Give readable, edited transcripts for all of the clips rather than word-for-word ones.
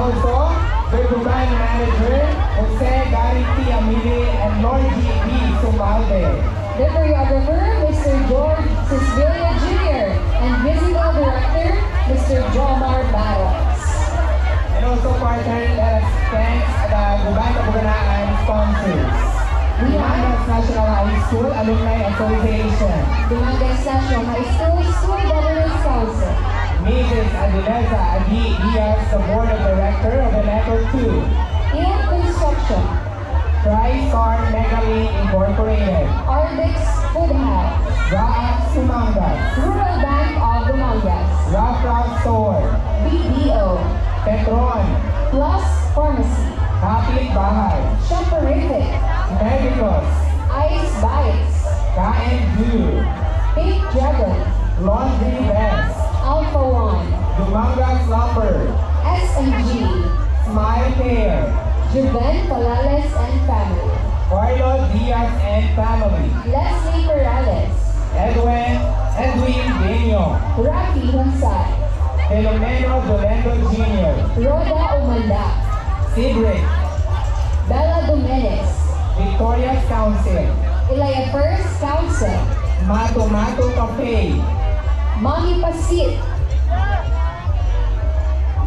also the Gubay manager, Jose Garity Amili and Lord G.P. Sumalde. The choreographer, Mr. George Sisbilia Jr. and musical director, Mr. Jomar Barros. And also partner, let us thank the Gubay Kabuganaan sponsors. Dumangas National High School Alumni Association. Dumangas National High School School Governance Council. Mrs. Adeleza Adi Diaz, the Board of Director of Elector 2. Il Construction. TriStar Megalink Incorporated. Ardix Food House. Raat Sumangas. Rural Bank of Dumangas. Rafra Store. BDO. Petron. Plus Pharmacy. Kapit Bahay. Shopperific. Medicos. Ice Bites. KNU. Pink Dragon. Laundry Best. Alpha One. Dumangas Lumber. SMG. Smile Care. Juven Palales and Family. Carlos Diaz and Family. Leslie Perales. Edwin Dino. Rafi Hansay. Filomeno Dolendo Jr. Rhoda Umanda. Cedric. Bella Domenes. Victoria's Council. Ilaya First Council. Mato Cafe. Mommy Pasit.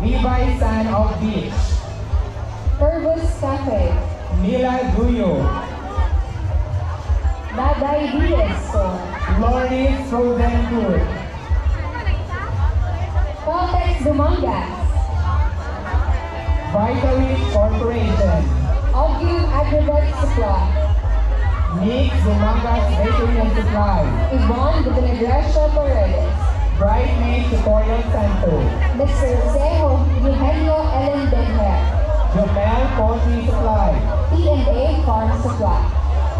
Levi San of Beach. Purvis Cafe. Mila Duyo. Daday Diaz Store. Loris Frozen Food. Caltex Dumangas. Vitalis Corporation. Ogium Aggregate Supply. Nick Dumangas Bakery and Supply. Yvonne de Venegracia Paredes. Brightmate Tutorial Center. Mr. Zeho Eugenio Ellen Benher. Jomel Poultry Supply. P&A Farm Supply.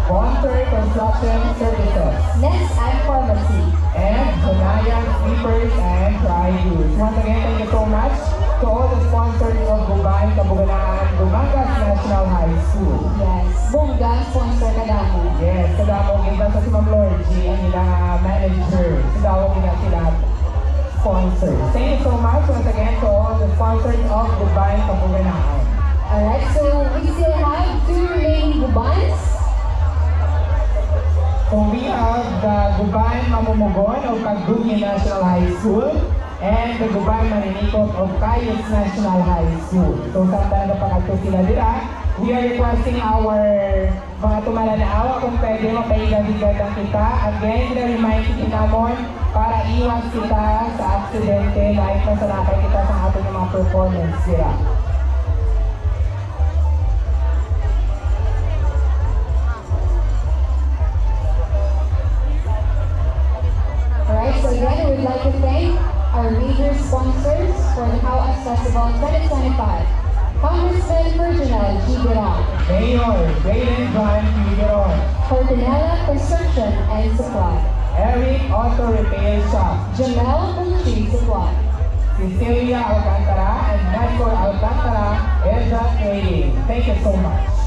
Bonter Construction Services. Nest and Pharmacy. And Jonayan Sleepers and Dry Goods. Once again, thank you so much to all the sponsors of Gubay Kabuganaan Dumangas National High School. Yes. Bongga sponsor kadamo. Yes, kadamong iba sa si Ma'am Lorgie, ang ilang manager. Kadamong iba sila sponsors. Thank you so much once again to all the sponsors of Gubay Kabuganaan. Alright, so we still have two remaining Gubans. So we have the Gubay Mamumugon of Pagdugi National High School and the Gubay Maninikot of Cayos National High School. So samtang napakagto sila dira, we are requesting our mga tumalanaawa kung pwede mapaigabigadan kita. Again, na-remind kita mo para iwas kita sa aksidente dahil masalakay kita sa ating mga performance sila. Alright, so again, we would like to thank our major sponsors for the Hauas Festival 2025. Congressman Ferdinand G. Giron. Mayor Brayden John Figueron. Fortunella Construction and Supply. Eric Auto Repair Shop. Jamel Poultry Supply. Cecilia Alcantara and Nestor Alcantara, Edra Trading. Thank you so much.